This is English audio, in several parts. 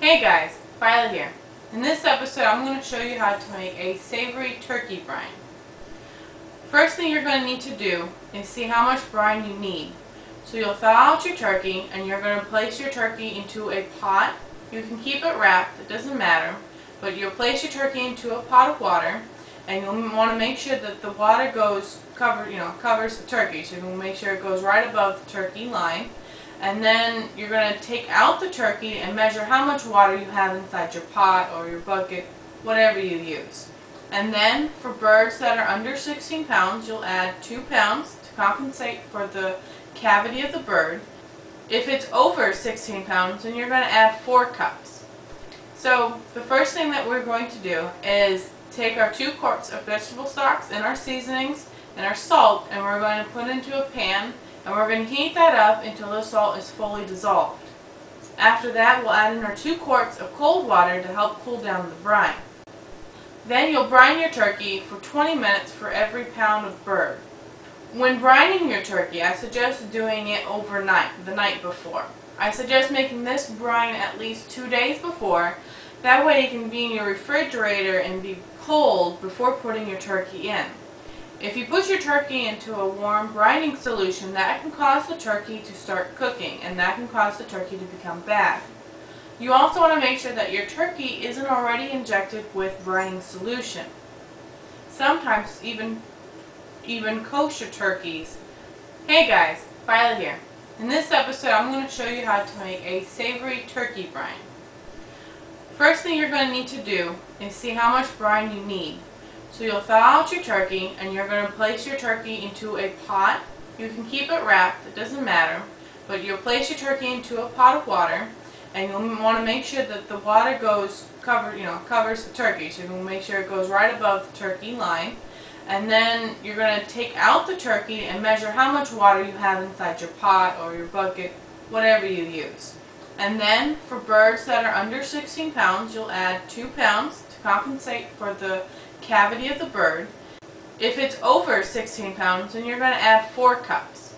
Hey guys, Violet here. In this episode I'm going to show you how to make a savory turkey brine. First thing you're going to need to do is see how much brine you need. So you'll thaw out your turkey and you're going to place your turkey into a pot. You can keep it wrapped, it doesn't matter, but you'll place your turkey into a pot of water and you'll want to make sure that the water covers the turkey. So you're going to make sure it goes right above the turkey line. And then you're going to take out the turkey and measure how much water you have inside your pot or your bucket, whatever you use. And then for birds that are under 16 pounds, you'll add 2 pounds to compensate for the cavity of the bird. If it's over 16 pounds, then you're going to add 4 cups. So the first thing that we're going to do is take our 2 quarts of vegetable stocks and our seasonings and our salt, and we're going to put into a pan. And we're going to heat that up until the salt is fully dissolved. After that, we'll add in our 2 quarts of cold water to help cool down the brine. Then you'll brine your turkey for 20 minutes for every pound of bird. When brining your turkey, I suggest doing it overnight, the night before. I suggest making this brine at least 2 days before. That way it can be in your refrigerator and be cold before putting your turkey in. If you put your turkey into a warm brining solution, that can cause the turkey to start cooking, and that can cause the turkey to become bad. You also want to make sure that your turkey isn't already injected with brining solution. Sometimes even kosher turkeys. Hey guys, Violet here. In this episode I'm going to show you how to make a savory turkey brine. First thing you're going to need to do is see how much brine you need. So you'll thaw out your turkey and you're going to place your turkey into a pot. You can keep it wrapped, it doesn't matter, but you'll place your turkey into a pot of water and you'll want to make sure that the water covers the turkey. So you're going to make sure it goes right above the turkey line. And then you're going to take out the turkey and measure how much water you have inside your pot or your bucket, whatever you use. And then for birds that are under 16 pounds, you'll add 2 pounds to compensate for the cavity of the bird. If it's over 16 pounds, then you're going to add 4 cups.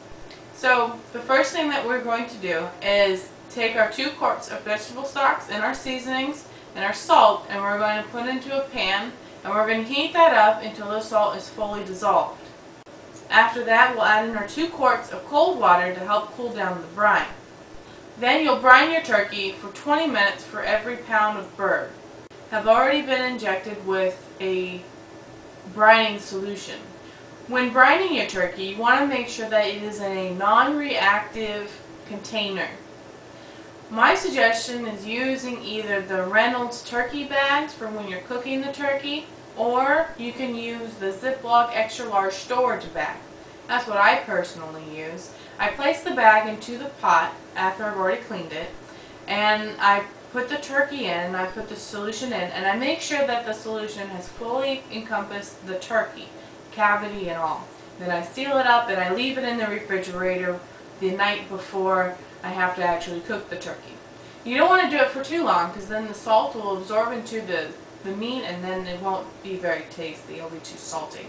So the first thing that we're going to do is take our 2 quarts of vegetable stocks and our seasonings and our salt, and we're going to put into a pan and we're going to heat that up until the salt is fully dissolved. After that, we'll add in our 2 quarts of cold water to help cool down the brine. Then you'll brine your turkey for 20 minutes for every pound of bird. Have already been injected with a brining solution. When brining your turkey, you want to make sure that it is in a non-reactive container. My suggestion is using either the Reynolds turkey bags for when you're cooking the turkey, or you can use the Ziploc extra large storage bag. That's what I personally use. I place the bag into the pot after I've already cleaned it, and I put the turkey in, and I put the solution in, and I make sure that the solution has fully encompassed the turkey, cavity and all. Then I seal it up and I leave it in the refrigerator the night before I have to actually cook the turkey. You don't want to do it for too long because then the salt will absorb into the meat and then it won't be very tasty. It'll be too salty.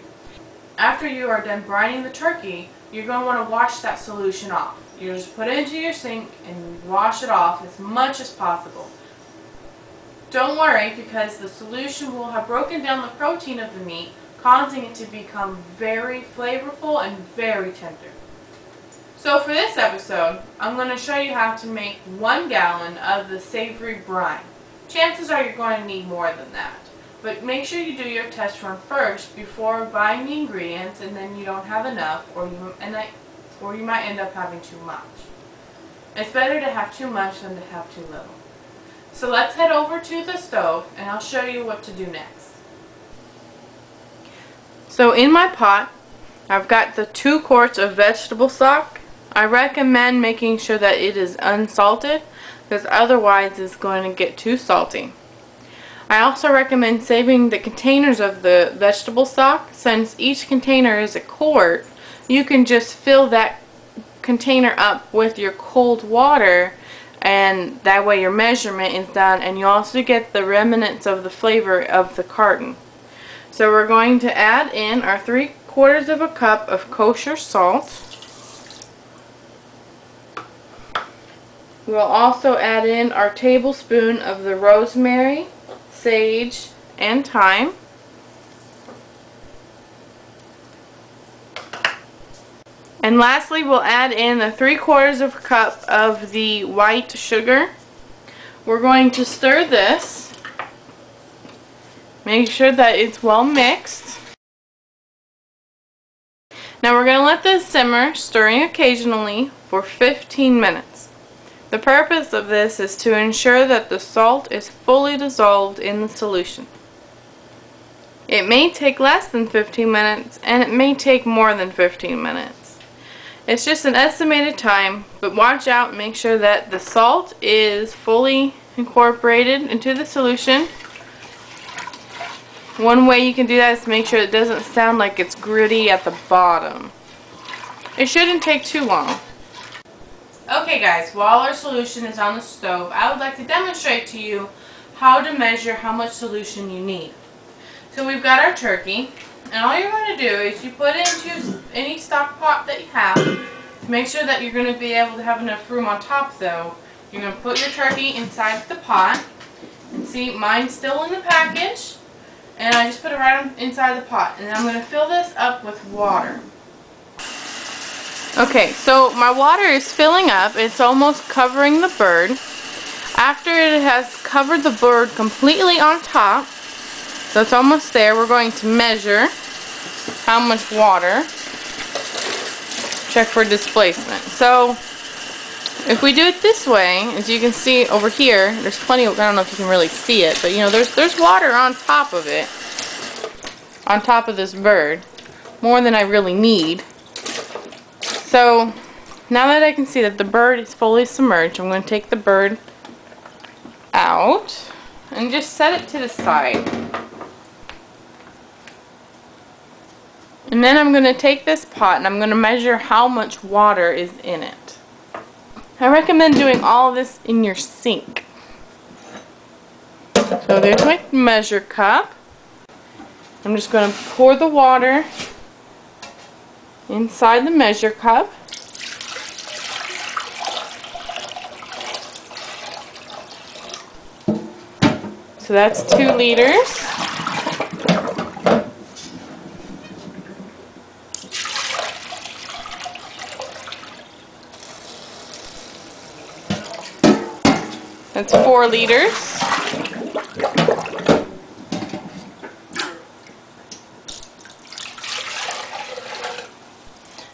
After you are done brining the turkey, you're going to want to wash that solution off. You just put it into your sink and wash it off as much as possible. Don't worry, because the solution will have broken down the protein of the meat, causing it to become very flavorful and very tender. So for this episode, I'm going to show you how to make 1 gallon of the savory brine. Chances are you're going to need more than that. But make sure you do your test run first before buying the ingredients, and then you don't have enough, or you might end up having too much. It's better to have too much than to have too little. So let's head over to the stove and I'll show you what to do next. So in my pot, I've got the 2 quarts of vegetable stock. I recommend making sure that it is unsalted, because otherwise it's going to get too salty. I also recommend saving the containers of the vegetable stock. Since each container is a quart, you can just fill that container up with your cold water, and that way your measurement is done and you also get the remnants of the flavor of the carton. So we're going to add in our 3/4 of a cup of kosher salt. We'll also add in our tablespoon of the rosemary, sage, and thyme. And lastly, we'll add in a 3/4 of a cup of the white sugar. We're going to stir this. Make sure that it's well mixed. Now we're going to let this simmer, stirring occasionally, for 15 minutes. The purpose of this is to ensure that the salt is fully dissolved in the solution. It may take less than 15 minutes, and it may take more than 15 minutes. It's just an estimated time, but watch out and make sure that the salt is fully incorporated into the solution. One way you can do that is to make sure it doesn't sound like it's gritty at the bottom. It shouldn't take too long. Okay guys, while our solution is on the stove, I would like to demonstrate to you how to measure how much solution you need. So we've got our turkey, and all you're going to do is you put it into any stock pot that you have. To make sure that you're going to be able to have enough room on top though, you're going to put your turkey inside the pot. And see, mine's still in the package, and I just put it right inside the pot. And then I'm going to fill this up with water. Okay, so my water is filling up. It's almost covering the bird. After it has covered the bird completely on top, so it's almost there, we're going to measure how much water. Check for displacement. So if we do it this way, as you can see over here, there's plenty of, I don't know if you can really see it, but you know, there's water on top of it. On top of this bird. More than I really need. So now that I can see that the bird is fully submerged, I'm going to take the bird out and just set it to the side. And then I'm going to take this pot and I'm going to measure how much water is in it. I recommend doing all of this in your sink. So there's my measure cup. I'm just going to pour the water inside the measure cup. So that's 2 liters. That's 4 liters.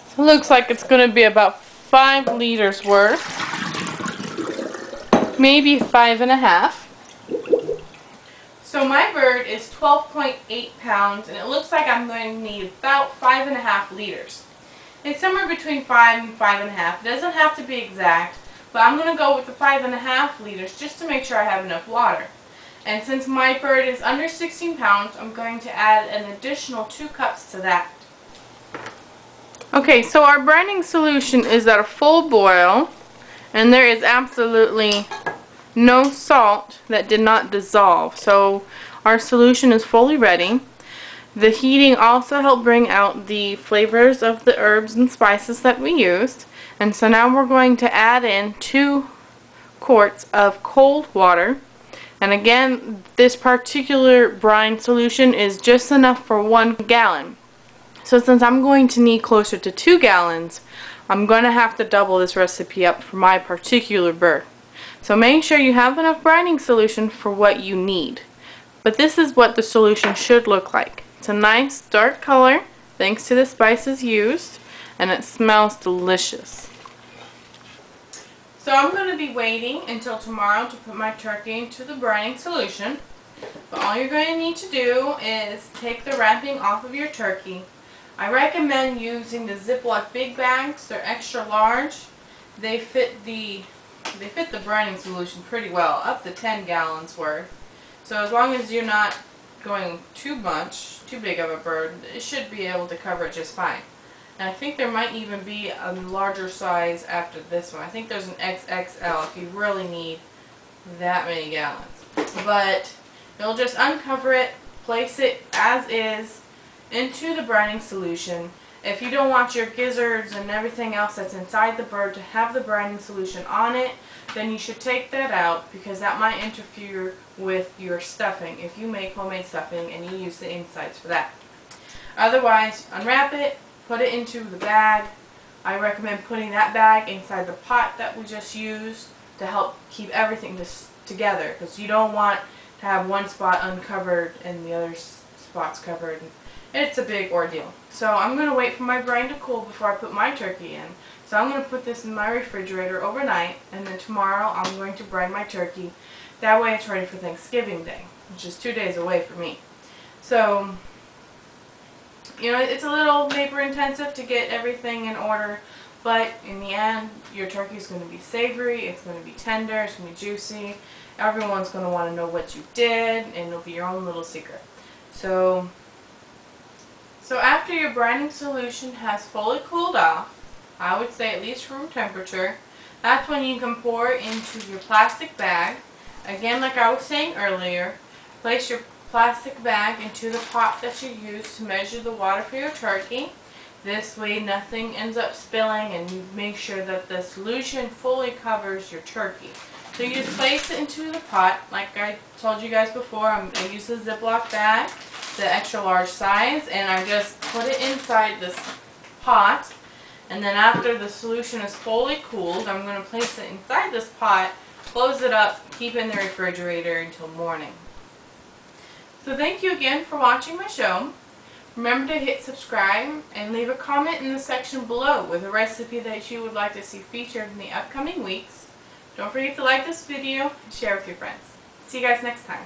So it looks like it's going to be about 5 liters worth. Maybe 5.5. So my bird is 12.8 pounds, and it looks like I'm going to need about 5.5 liters. It's somewhere between 5 and 5.5. It doesn't have to be exact, but I'm going to go with the 5.5 liters just to make sure I have enough water. And since my bird is under 16 pounds, I'm going to add an additional 2 cups to that. Okay, so our brining solution is at a full boil, and there is absolutely no salt that did not dissolve. So our solution is fully ready. The heating also helped bring out the flavors of the herbs and spices that we used. And so now we're going to add in 2 quarts of cold water. And again, this particular brine solution is just enough for 1 gallon. So since I'm going to need closer to 2 gallons, I'm going to have to double this recipe up for my particular bird. So make sure you have enough brining solution for what you need. But this is what the solution should look like. It's a nice dark color thanks to the spices used, and it smells delicious. So I'm going to be waiting until tomorrow to put my turkey into the brining solution. But all you're going to need to do is take the wrapping off of your turkey. I recommend using the Ziploc big bags. They're extra large. They fit the brining solution pretty well, up to 10 gallons worth. So as long as you're not going too big of a bird, it should be able to cover it just fine. And I think there might even be a larger size after this one. I think there's an XXL if you really need that many gallons. But you'll just uncover it, place it as is into the brining solution, If you don't want your gizzards and everything else that's inside the bird to have the brining solution on it, then you should take that out, because that might interfere with your stuffing if you make homemade stuffing and you use the insides for that. Otherwise, unwrap it, put it into the bag. I recommend putting that bag inside the pot that we just used to help keep everything together, because you don't want to have one spot uncovered and the other spots covered. It's a big ordeal. So I'm going to wait for my brine to cool before I put my turkey in. So I'm going to put this in my refrigerator overnight, and then tomorrow I'm going to brine my turkey. That way it's ready for Thanksgiving Day, which is 2 days away for me. So, you know, it's a little labor intensive to get everything in order, but in the end, your turkey is going to be savory, it's going to be tender, it's going to be juicy. Everyone's going to want to know what you did, and it'll be your own little secret. So after your brining solution has fully cooled off, I would say at least room temperature, that's when you can pour it into your plastic bag. Again, like I was saying earlier, place your plastic bag into the pot that you use to measure the water for your turkey. This way nothing ends up spilling, and you make sure that the solution fully covers your turkey. So you just place it into the pot. Like I told you guys before, I use the Ziploc bag, the extra large size, and I just put it inside this pot. And then after the solution is fully cooled, I'm going to place it inside this pot, close it up, keep it in the refrigerator until morning. So thank you again for watching my show. Remember to hit subscribe and leave a comment in the section below with a recipe that you would like to see featured in the upcoming weeks. Don't forget to like this video and share with your friends. See you guys next time.